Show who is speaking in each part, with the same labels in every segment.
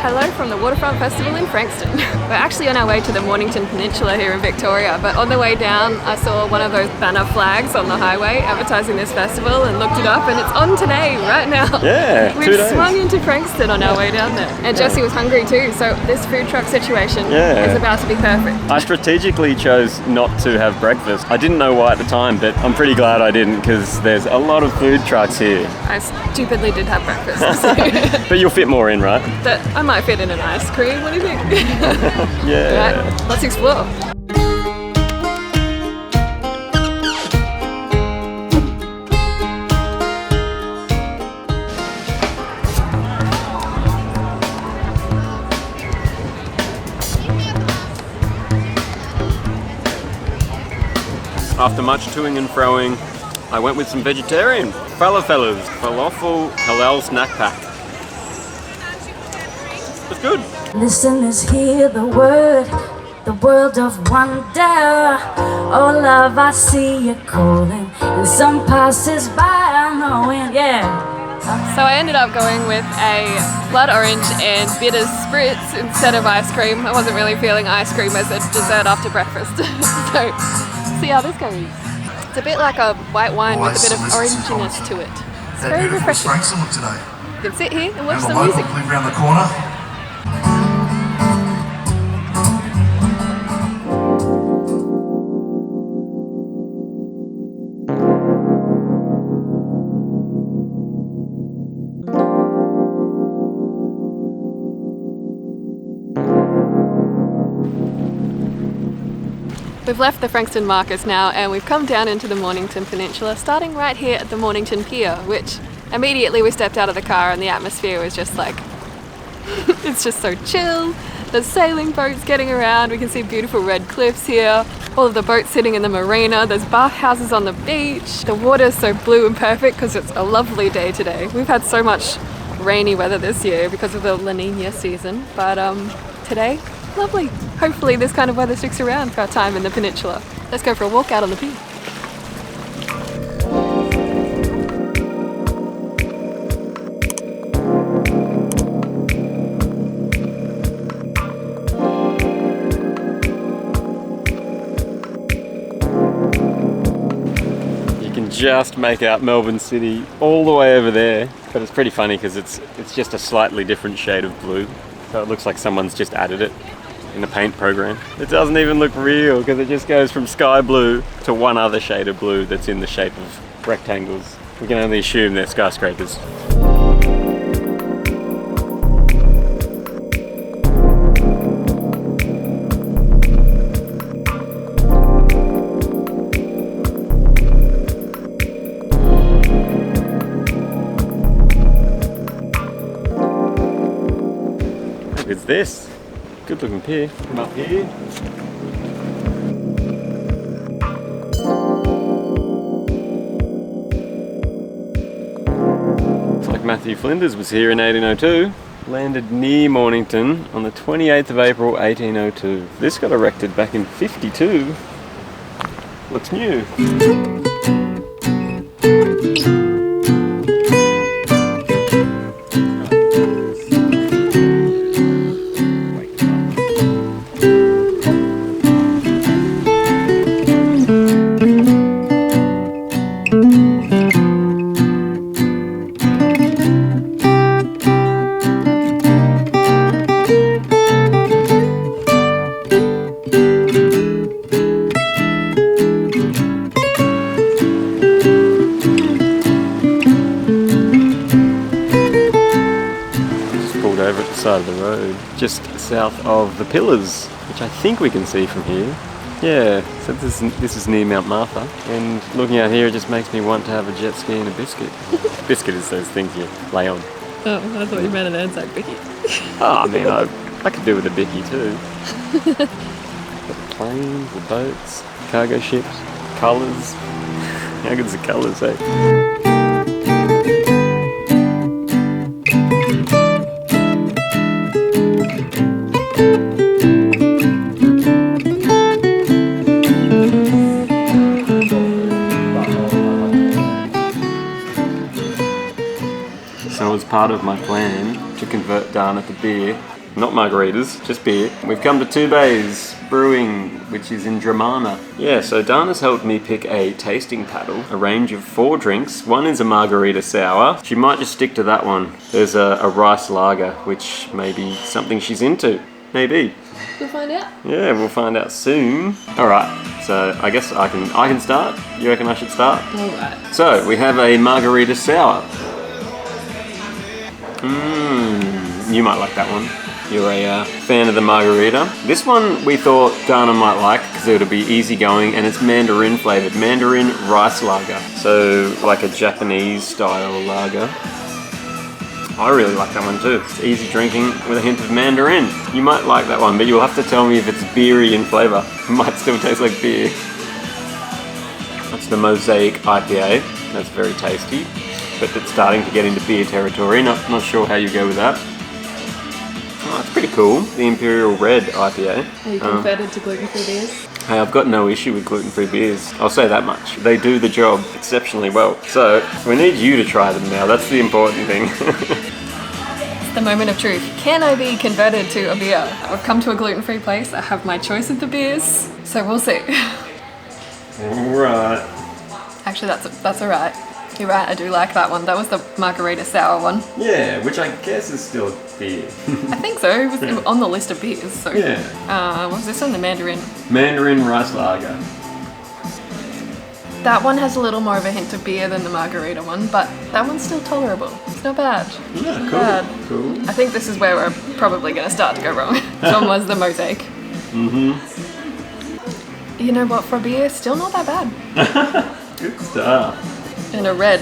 Speaker 1: Hello from the Waterfront Festival in Frankston. We're actually on our way to the Mornington Peninsula here in Victoria, but on the way down I saw one of those banner flags on the highway advertising this festival and looked it up, and it's on today, right now.
Speaker 2: Yeah,
Speaker 1: We've swung into Frankston on our way down there. And Jesse was hungry too, so this food truck situation is about to be perfect.
Speaker 2: I strategically chose not to have breakfast. I didn't know why at the time, but I'm pretty glad I didn't, because there's a lot of food trucks here.
Speaker 1: I stupidly did have breakfast. So.
Speaker 2: But you'll fit more in, right?
Speaker 1: I might fit in an ice cream, what do you think?
Speaker 2: Yeah.
Speaker 1: Right, let's explore.
Speaker 2: After much toing and froing, I went with some vegetarian. Falafel, halal snack pack. It's good.
Speaker 3: Listeners, hear the world of wonder. Oh love, I see you calling, and some passes by knowing,
Speaker 1: So I ended up going with a blood orange and bitter spritz instead of ice cream. I wasn't really feeling ice cream as a dessert after breakfast. So, see how this goes. It's a bit like a white wine with a bit of oranginess to it. It's very refreshing. You can sit here and watch some music.
Speaker 4: Live around the corner.
Speaker 1: We've left the Frankston Marcus now and we've come down into the Mornington Peninsula, starting right here at the Mornington Pier, which immediately we stepped out of the car and the atmosphere was just like, it's just so chill. There's sailing boats getting around, we can see beautiful red cliffs here, all of the boats sitting in the marina, there's bathhouses on the beach, the water's so blue and perfect because it's a lovely day today. We've had so much rainy weather this year because of the La Nina season, but today, lovely. Hopefully this kind of weather sticks around for our time in the peninsula. Let's go for a walk out on the pier.
Speaker 2: You can just make out Melbourne City all the way over there, but it's pretty funny because it's just a slightly different shade of blue. So it looks like someone's just added it in the paint program. It doesn't even look real because it just goes from sky blue to one other shade of blue that's in the shape of rectangles. We can only assume they're skyscrapers. Look at this. Good looking pier. Come up here. Looks like Matthew Flinders was here in 1802. Landed near Mornington on the 28th of April 1802. This got erected back in 52. Looks new. Over at the side of the road, just south of the Pillars, which I think we can see from here. Yeah, so this is near Mount Martha, and looking out here it just makes me want to have a jet ski and a biscuit. Biscuit is those things you lay on.
Speaker 1: Oh, I thought you meant an Anzac bicky.
Speaker 2: Oh, I mean, I could do with a bicky too. The planes, the boats, cargo ships, colours. How good's the colours, eh? So as part of my plan to convert Darn at the beer not margaritas, just beer. We've come to Two Bays Brewing, which is in Dramana. Yeah, so Dana's helped me pick a tasting paddle, a range of 4 drinks. One is a margarita sour. She might just stick to that one. There's a rice lager, which may be something she's into. Maybe.
Speaker 1: We'll find out.
Speaker 2: Yeah, we'll find out soon. All right, so I guess I can start. You reckon I should start?
Speaker 1: All right.
Speaker 2: So we have a margarita sour. You might like that one. You're a fan of the margarita. This one we thought Dana might like because it'll be easygoing, and it's mandarin flavored, mandarin rice lager. So like a Japanese style lager. I really like that one too. It's easy drinking with a hint of mandarin. You might like that one, but you'll have to tell me if it's beery in flavour. It might still taste like beer. That's the Mosaic IPA. That's very tasty, but it's starting to get into beer territory. Not sure how you go with that. Oh, it's pretty cool. The Imperial Red IPA.
Speaker 1: Are you converted to gluten-free beers?
Speaker 2: Hey, I've got no issue with gluten-free beers. I'll say that much. They do the job exceptionally well. So, we need you to try them now. That's the important thing.
Speaker 1: It's the moment of truth. Can I be converted to a beer? I've come to a gluten-free place. I have my choice of the beers. So we'll see.
Speaker 2: Alright.
Speaker 1: Actually, that's alright. You're right, I do like that one. That was the margarita sour one.
Speaker 2: Yeah, which I guess is still beer.
Speaker 1: I think so. It was on the list of beers. So.
Speaker 2: Yeah.
Speaker 1: What was this one? The mandarin.
Speaker 2: Mandarin rice lager.
Speaker 1: That one has a little more of a hint of beer than the margarita one, but that one's still tolerable. It's not bad.
Speaker 2: Yeah,
Speaker 1: Not
Speaker 2: cool.
Speaker 1: bad.
Speaker 2: Cool.
Speaker 1: I think this is where we're probably going to start to go wrong. This one was the Mosaic. You know what? For beer, still not that bad.
Speaker 2: Good stuff.
Speaker 1: And a red.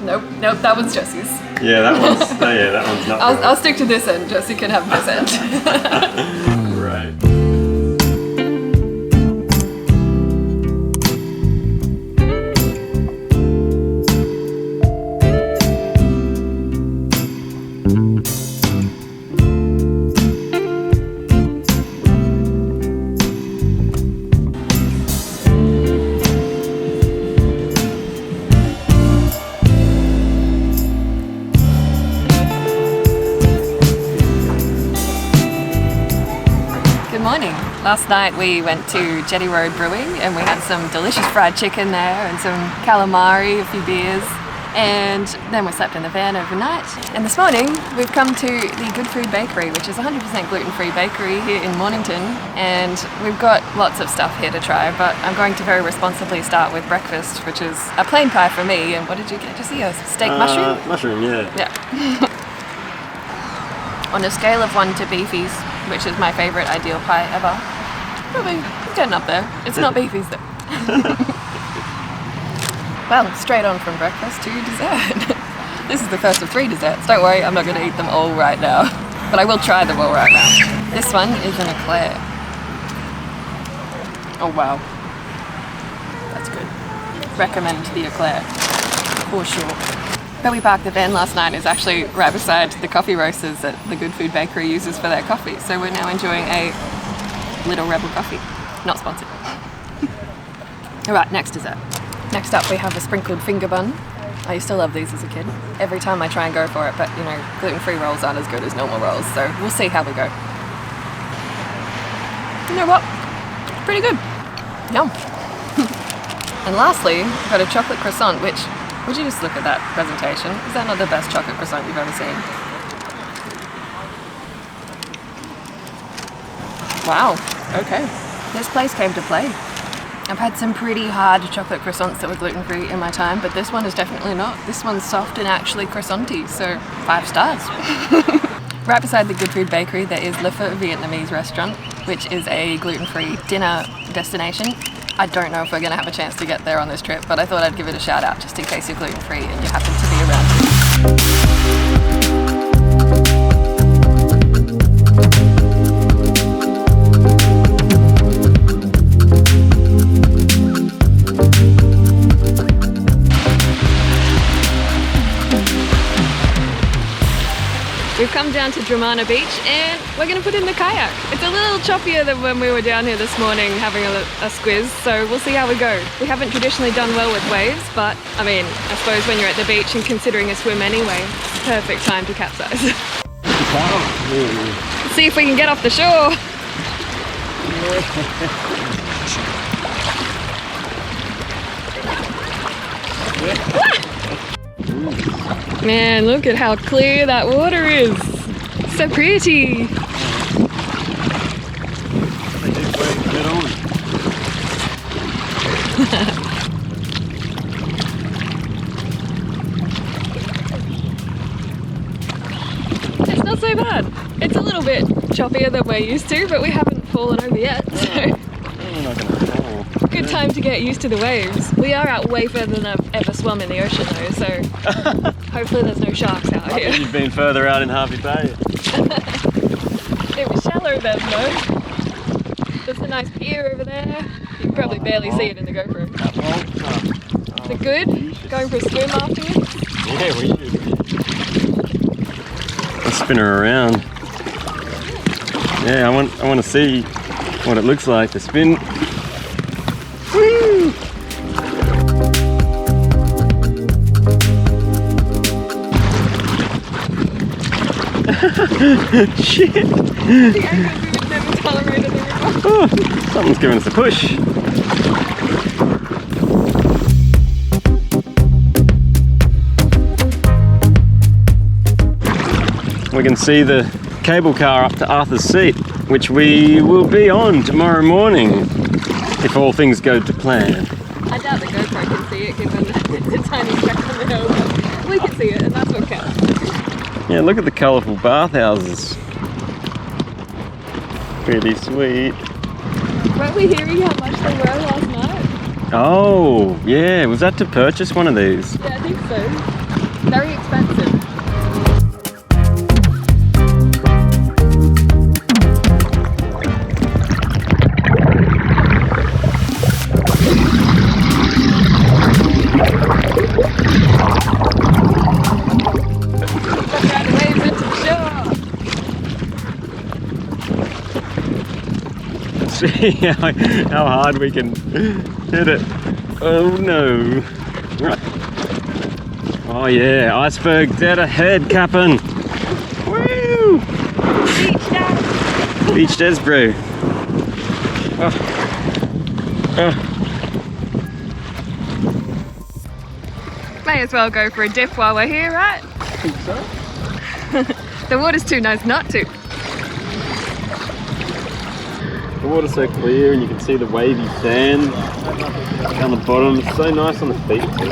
Speaker 1: Nope, that one's Jesse's.
Speaker 2: Yeah, that one's not.
Speaker 1: I'll stick to this end. Jesse can have this end.
Speaker 2: Right.
Speaker 1: Last night we went to Jetty Road Brewing and we had some delicious fried chicken there and some calamari, a few beers, and then we slept in the van overnight. And this morning we've come to the Good Food Bakery, which is a 100% gluten-free bakery here in Mornington, and we've got lots of stuff here to try, but I'm going to very responsibly start with breakfast, which is a plain pie for me. And what did you get to see? A steak mushroom?
Speaker 2: Mushroom, yeah.
Speaker 1: Yeah. On a scale of 1 to beefies, which is my favourite ideal pie ever, probably getting up there. It's not beefies though. Well, straight on from breakfast to dessert. This is the first of 3 desserts. Don't worry, I'm not going to eat them all right now, but I will try them all right now. This one is an eclair. Oh wow, that's good. Recommend the eclair for sure. Where we parked the van last night is actually right beside the coffee roasters that the Good Food Bakery uses for their coffee. So we're now enjoying a Little Rebel coffee. Not sponsored. All right, next dessert. Next up we have a sprinkled finger bun. I used to love these as a kid. Every time I try and go for it, but you know, gluten-free rolls aren't as good as normal rolls, so we'll see how we go. You know what? Pretty good. Yum. And lastly, we've got a chocolate croissant, which, would you just look at that presentation? Is that not the best chocolate croissant you've ever seen? Wow, okay. This place came to play. I've had some pretty hard chocolate croissants that were gluten-free in my time, but this one is definitely not. This one's soft and actually croissant-y, so 5 stars. Right beside the Good Food Bakery, there is Le Pho Vietnamese restaurant, which is a gluten-free dinner destination. I don't know if we're going to have a chance to get there on this trip, but I thought I'd give it a shout out just in case you're gluten-free and you happen to be around. We've come down to Dramana Beach and we're going to put in the kayak. It's a little choppier than when we were down here this morning having a squiz, so we'll see how we go. We haven't traditionally done well with waves, but I mean, I suppose when you're at the beach and considering a swim anyway, perfect time to capsize. See if we can get off the shore. Man, look at how clear that water is. So pretty. It's not so bad. It's a little bit choppier than we're used to, but we haven't fallen over yet, so good time to get used to the waves. We are out way further than I've ever swum in the ocean though, so hopefully there's no sharks out here.
Speaker 2: I think you've been further out in Harvey Bay.
Speaker 1: It was shallow then though. There's a nice pier over there. You can probably barely see it in the GoPro. Is it good? Going for a swim afterwards?
Speaker 2: Yeah, we should. Let's spin her around. Yeah, I want to see what it looks like to spin. Woo! Shit!
Speaker 1: The angles we would never tolerate in the river.
Speaker 2: Oh, someone's giving us a push. We can see the cable car up to Arthur's Seat, which we will be on tomorrow morning, if all things go to plan.
Speaker 1: I doubt the GoPro can see it given it's a tiny speck on the hill, but we can see it and that's what counts.
Speaker 2: Yeah, look at the colourful bathhouses. Pretty sweet.
Speaker 1: Weren't we hearing how much they were last night?
Speaker 2: Oh, yeah, was that to purchase one of these?
Speaker 1: Yeah, I think so. Very expensive. See how hard we can hit it. Oh no. Right. Oh yeah, iceberg dead ahead, Cap'n. Woo! Beach Des brew. May as well go for a dip while we're here, right?
Speaker 2: I think so.
Speaker 1: The water's too nice not to.
Speaker 2: The water's so clear and you can see the wavy sand down the bottom. It's so nice on the feet too.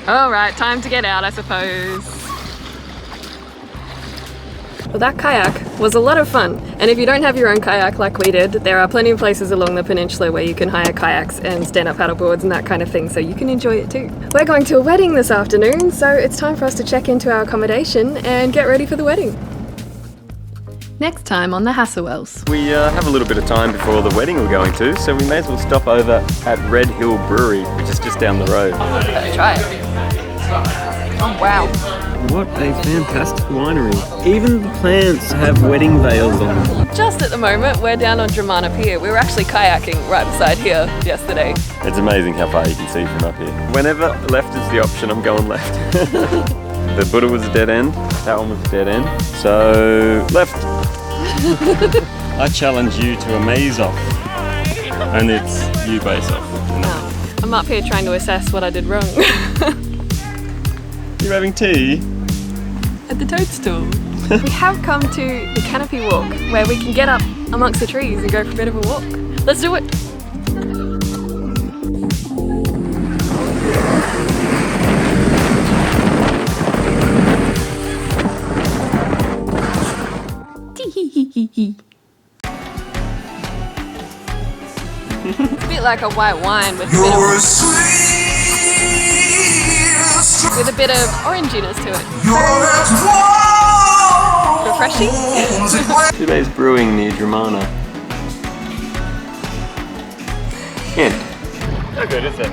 Speaker 1: Alright, time to get out, I suppose. Well, that kayak was a lot of fun, and if you don't have your own kayak like we did, there are plenty of places along the peninsula where you can hire kayaks and stand-up paddleboards and that kind of thing, so you can enjoy it too. We're going to a wedding this afternoon, so it's time for us to check into our accommodation and get ready for the wedding. Next time on the Hassall.
Speaker 2: We have a little bit of time before the wedding we're going to, so we may as well stop over at Red Hill Brewery, which is just down the road.
Speaker 1: Let's try it. Oh wow.
Speaker 2: What a fantastic winery. Even the plants have wedding veils on them.
Speaker 1: Just at the moment, we're down on Dramana Pier. We were actually kayaking right beside here yesterday.
Speaker 2: It's amazing how far you can see from up here. Whenever left is the option, I'm going left. The Buddha was a dead end, that one was a dead end, so left. I challenge you to a maze off, and it's you base off.
Speaker 1: Oh, I'm up here trying to assess what I did wrong.
Speaker 2: You're having tea?
Speaker 1: At the toadstool. We have come to the canopy walk, where we can get up amongst the trees and go for a bit of a walk. Let's do it! It's a bit like a white wine with a bit of oranginess to it.
Speaker 2: Refreshing. Today's brewing near Dramana. End. How good is it?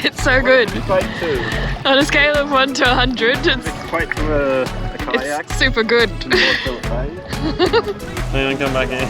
Speaker 1: It's so good.
Speaker 2: To?
Speaker 1: On a scale of 1 to 100,
Speaker 2: Equate to a kayak.
Speaker 1: it's super good.
Speaker 2: Hey, come back here.